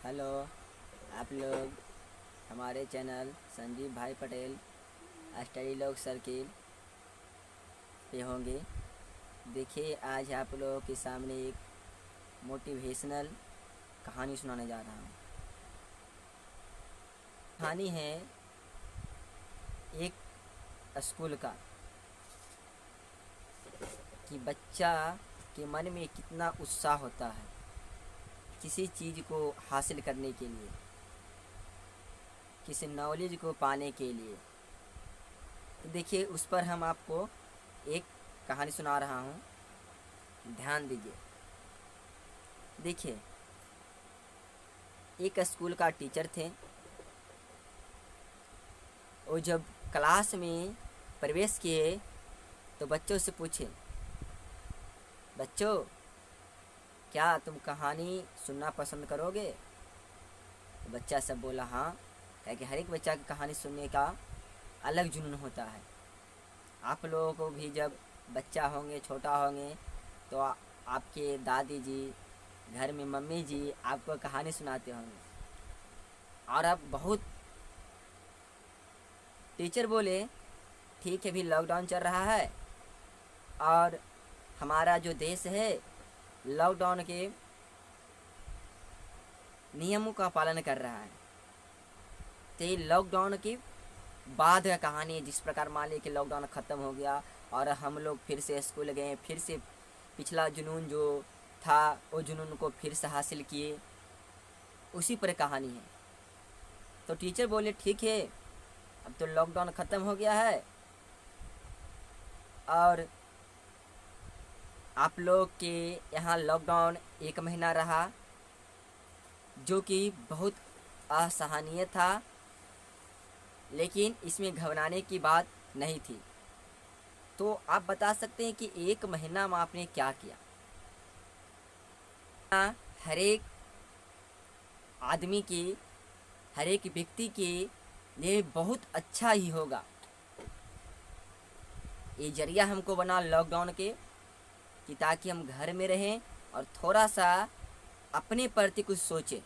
Hello. आप लोग हमारे चैनल संजीव भाई पटेल स्टडी लॉग सर्किल पे होंगे। देखिए, आज आप लोगों के सामने एक मोटिवेशनल कहानी सुनाने जा रहा हूँ। कहानी है एक स्कूल का, कि बच्चा के मन में कितना उत्साह होता है किसी चीज़ को हासिल करने के लिए, किसी नॉलेज को पाने के लिए। तो देखिए, उस पर हम आपको एक कहानी सुना रहा हूँ, ध्यान दीजिए। देखिए, एक स्कूल का टीचर थे। वो जब क्लास में प्रवेश किए तो बच्चों से पूछे, बच्चों क्या तुम कहानी सुनना पसंद करोगे? तो बच्चा सब बोला हाँ, क्योंकि हर एक बच्चा की कहानी सुनने का अलग जुनून होता है। आप लोगों को भी जब बच्चा होंगे, छोटा होंगे, तो आपके दादी जी, घर में मम्मी जी आपको कहानी सुनाते होंगे। और अब बहुत टीचर बोले, ठीक है, भी लॉकडाउन चल रहा है और हमारा जो देश है लॉकडाउन के नियमों का पालन कर रहा है। तो ये लॉकडाउन के बाद का कहानी है। जिस प्रकार मान लीजिए कि लॉकडाउन ख़त्म हो गया और हम लोग फिर से स्कूल गए, फिर से पिछला जुनून जो था वो जुनून को फिर से हासिल किए, उसी पर कहानी है। तो टीचर बोले, ठीक है, अब तो लॉकडाउन ख़त्म हो गया है और आप लोग के यहाँ लॉकडाउन 1 महीना रहा, जो कि बहुत असहनीय था, लेकिन इसमें घबराने की बात नहीं थी। तो आप बता सकते हैं कि 1 महीना में आपने क्या किया? हर एक आदमी की, हर एक व्यक्ति के लिए बहुत अच्छा ही होगा। ये जरिया हमको बना लॉकडाउन के, कि ताकि हम घर में रहें और थोड़ा सा अपने प्रति कुछ सोचें।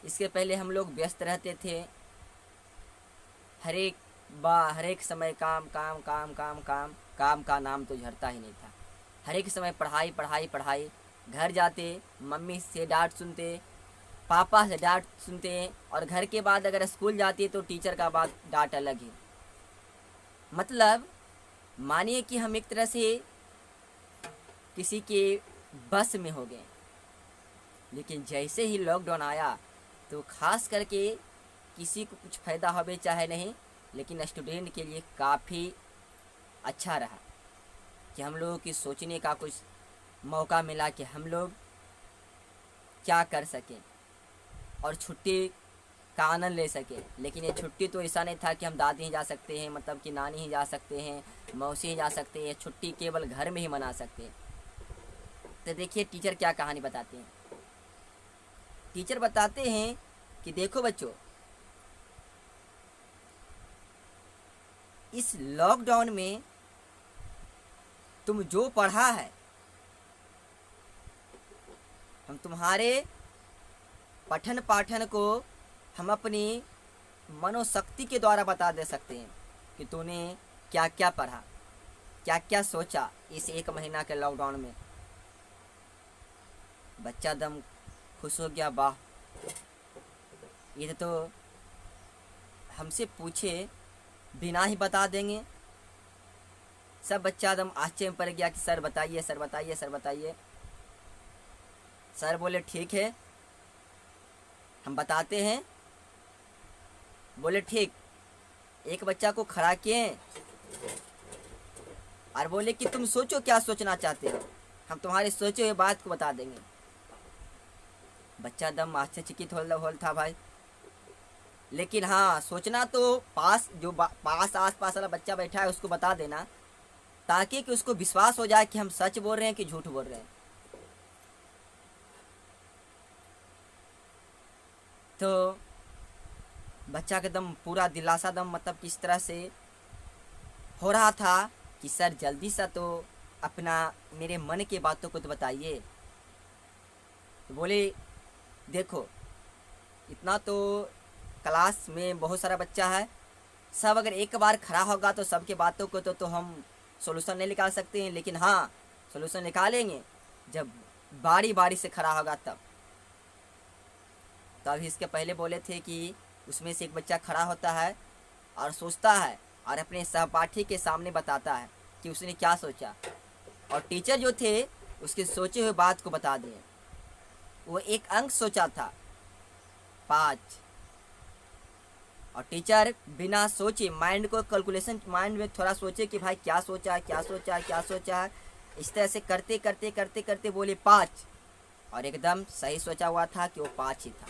इसके पहले हम लोग व्यस्त रहते थे, हर एक समय काम काम काम काम काम काम का नाम तो झड़ता ही नहीं था। हर एक समय पढ़ाई पढ़ाई पढ़ाई। घर जाते मम्मी से डांट सुनते, पापा से डांट सुनते, और घर के बाद अगर स्कूल जाते तो टीचर का बात डांट अलग ही। मतलब मानिए कि हम एक तरह से किसी के बस में हो गए। लेकिन जैसे ही लॉकडाउन आया तो खास करके किसी को कुछ फ़ायदा होवे चाहे नहीं, लेकिन स्टूडेंट के लिए काफ़ी अच्छा रहा कि हम लोगों की सोचने का कुछ मौका मिला कि हम लोग क्या कर सकें और छुट्टी का आनंद ले सकें। लेकिन ये छुट्टी तो ऐसा नहीं था कि हम दादी ही जा सकते हैं, मतलब कि नानी ही जा सकते हैं, मौसी ही जा सकते हैं। छुट्टी केवल घर में ही मना सकते हैं। तो देखिए टीचर क्या कहानी बताते हैं। टीचर बताते हैं कि देखो बच्चों, इस लॉकडाउन में तुम जो पढ़ा है, हम तुम्हारे पठन पाठन को हम अपनी मनोशक्ति के द्वारा बता दे सकते हैं कि तूने क्या क्या पढ़ा, क्या क्या सोचा इस 1 महीना के लॉकडाउन में। बच्चा दम खुश हो गया, वाह, ये तो हमसे पूछे बिना ही बता देंगे। सब बच्चा दम आश्चर्य में पड़ गया कि सर बताइए, सर बताइए, सर बताइए। सर बोले, ठीक है, हम बताते हैं। बोले ठीक। एक बच्चा को खड़ा किए और बोले कि तुम सोचो क्या सोचना चाहते हो, हम तुम्हारे सोचे हुए बात को बता देंगे। बच्चा दम आश्चर्यचकित हो था भाई। लेकिन हाँ, सोचना तो पास आस पास वाला बच्चा बैठा है उसको बता देना, ताकि कि उसको विश्वास हो जाए कि हम सच बोल रहे हैं कि झूठ बोल रहे हैं। तो बच्चा के दम पूरा दिलासा दम, मतलब किस तरह से हो रहा था कि सर जल्दी सा तो अपना मेरे मन के बातों को तो बताइए। तो बोले देखो इतना तो क्लास में बहुत सारा बच्चा है, सब अगर एक बार खड़ा होगा तो सबके बातों को तो हम सोल्यूशन नहीं निकाल सकते हैं, लेकिन हाँ सोल्यूशन निकालेंगे जब बारी बारी से खड़ा होगा तब। तो अभी इसके पहले बोले थे कि उसमें से एक बच्चा खड़ा होता है और सोचता है और अपने सहपाठी के सामने बताता है कि उसने क्या सोचा, और टीचर जो थे उसके सोचे हुए बात को बता दिए। वो एक अंक सोचा था 5, और टीचर बिना सोचे माइंड को कैलकुलेशन, माइंड में थोड़ा सोचे कि भाई क्या सोचा है क्या सोचा है क्या सोचा है, इस तरह से करते करते करते करते बोले 5, और एकदम सही सोचा हुआ था कि वो 5 ही था।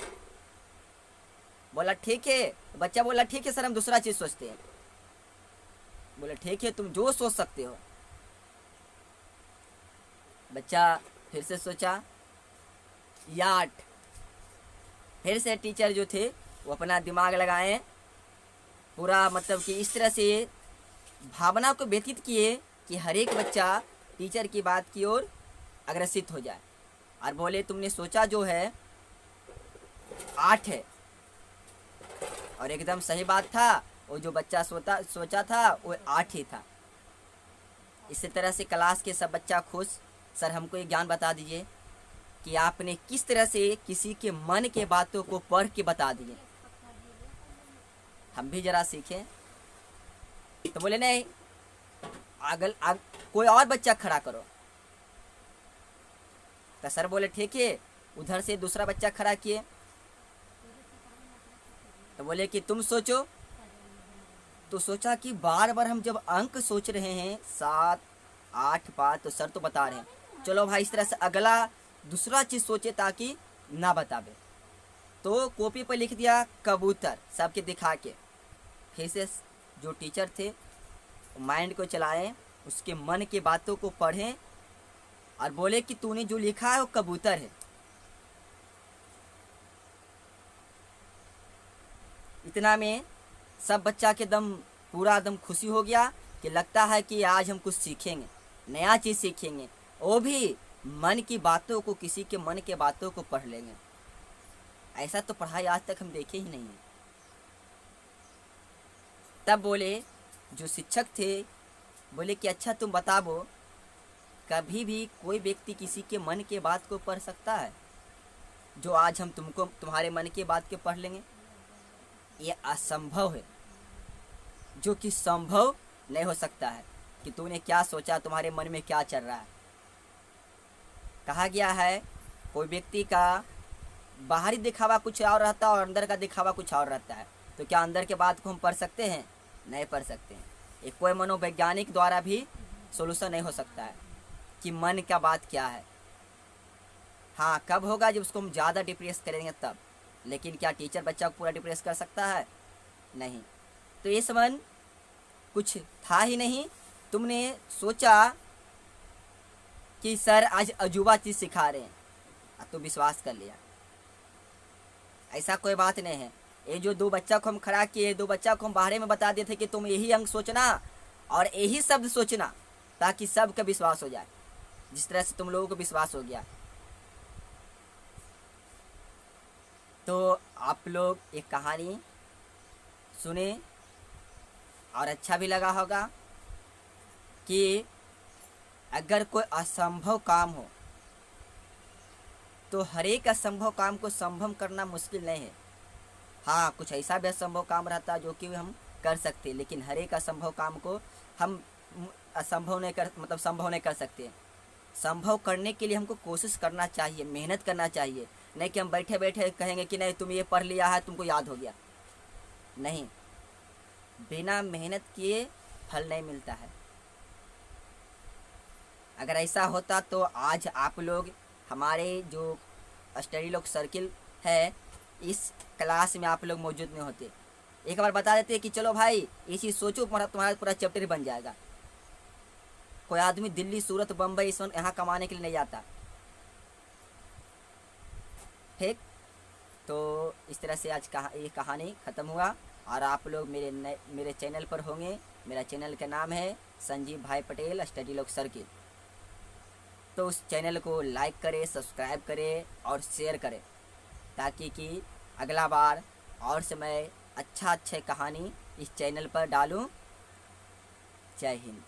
बोला ठीक है, बच्चा बोला ठीक है सर हम दूसरा चीज़ सोचते हैं। बोला ठीक है तुम जो सोच सकते हो। बच्चा फिर से सोचा 8। फिर से टीचर जो थे वो अपना दिमाग लगाए, पूरा मतलब कि इस तरह से भावना को व्यतीत किए कि हर एक बच्चा टीचर की बात की ओर अग्रसित हो जाए, और बोले तुमने सोचा जो है 8 है, और एकदम सही बात था। वो जो बच्चा सोचा था वो 8 ही था। इसी तरह से क्लास के सब बच्चा खुश। सर हमको ये ज्ञान बता दीजिए कि आपने किस तरह से किसी के मन के बातों को पढ़ के बता दिए, हम भी जरा सीखें। तो बोले नहीं कोई और बच्चा खड़ा करो। तो सर बोले ठीक है, उधर से दूसरा बच्चा खड़ा किए। तो बोले कि तुम सोचो। तो सोचा कि बार बार हम जब अंक सोच रहे हैं 7, 8, 5, तो सर तो बता रहे हैं, चलो भाई इस तरह से अगला दूसरा चीज़ सोचे ताकि ना बतावे। तो कॉपी पर लिख दिया कबूतर सबके दिखा के। फिर से जो टीचर थे माइंड को चलाएं, उसके मन की बातों को पढ़ें और बोले कि तूने जो लिखा है वो कबूतर है। इतना में सब बच्चा के दम पूरा दम खुशी हो गया कि लगता है कि आज हम कुछ सीखेंगे, नया चीज़ सीखेंगे, वो भी मन की बातों को, किसी के मन के बातों को पढ़ लेंगे। ऐसा तो पढ़ाई आज तक हम देखे ही नहीं है। तब बोले जो शिक्षक थे, बोले कि अच्छा तुम बताओ कभी भी कोई व्यक्ति किसी के मन के बात को पढ़ सकता है जो आज हम तुम्हारे मन की बात के पढ़ लेंगे? ये असंभव है, जो कि संभव नहीं हो सकता है कि तूने क्या सोचा, तुम्हारे मन में क्या चल रहा है। कहा गया है कोई व्यक्ति का बाहरी दिखावा कुछ और रहता है और अंदर का दिखावा कुछ और रहता है, तो क्या अंदर के बात को हम पढ़ सकते हैं? नहीं पढ़ सकते हैं। एक कोई मनोवैज्ञानिक द्वारा भी सोल्यूशन नहीं हो सकता है कि मन का बात क्या है। हाँ कब होगा जब उसको हम ज़्यादा डिप्रेस करेंगे तब, लेकिन क्या टीचर बच्चा को पूरा डिप्रेस कर सकता है? नहीं। तो ये समझ कुछ था ही नहीं, तुमने सोचा कि सर आज अजूबा चीज़ सिखा रहे हैं तो विश्वास कर लिया। ऐसा कोई बात नहीं है। ये जो 2 बच्चा को हम खड़ा किए, 2 बच्चा को हम बाहर में बता दिए थे कि तुम यही अंक सोचना और यही शब्द सोचना ताकि सबका विश्वास हो जाए, जिस तरह से तुम लोगों को विश्वास हो गया। तो आप लोग एक कहानी सुने और अच्छा भी लगा होगा कि अगर कोई असंभव काम हो तो हर एक असंभव काम को संभव करना मुश्किल नहीं है। हाँ कुछ ऐसा भी असंभव काम रहता है जो कि हम कर सकते, लेकिन हर एक असंभव काम को हम संभव नहीं कर सकते। संभव करने के लिए हमको कोशिश करना चाहिए, मेहनत करना चाहिए। नहीं कि हम बैठे बैठे कहेंगे कि नहीं तुम ये पढ़ लिया है तुमको याद हो गया। नहीं, बिना मेहनत किए फल नहीं मिलता है। अगर ऐसा होता तो आज आप लोग हमारे जो स्टडी लोग सर्किल है इस क्लास में आप लोग मौजूद नहीं होते। एक बार बता देते कि चलो भाई ये चीज़ सोचो, तुम्हारा पूरा चैप्टर बन जाएगा। कोई आदमी दिल्ली, सूरत, बम्बई इस यहाँ कमाने के लिए नहीं जाता। ठीक, तो इस तरह से आज ये कहानी ख़त्म हुआ और आप लोग मेरे चैनल पर होंगे। मेरा चैनल का नाम है संजीव भाई पटेल स्टडी लोग सर्किल। तो उस चैनल को लाइक करें, सब्सक्राइब करें और शेयर करें, ताकि कि अगला बार और से मैं अच्छा कहानी इस चैनल पर डालूं। जय हिंद।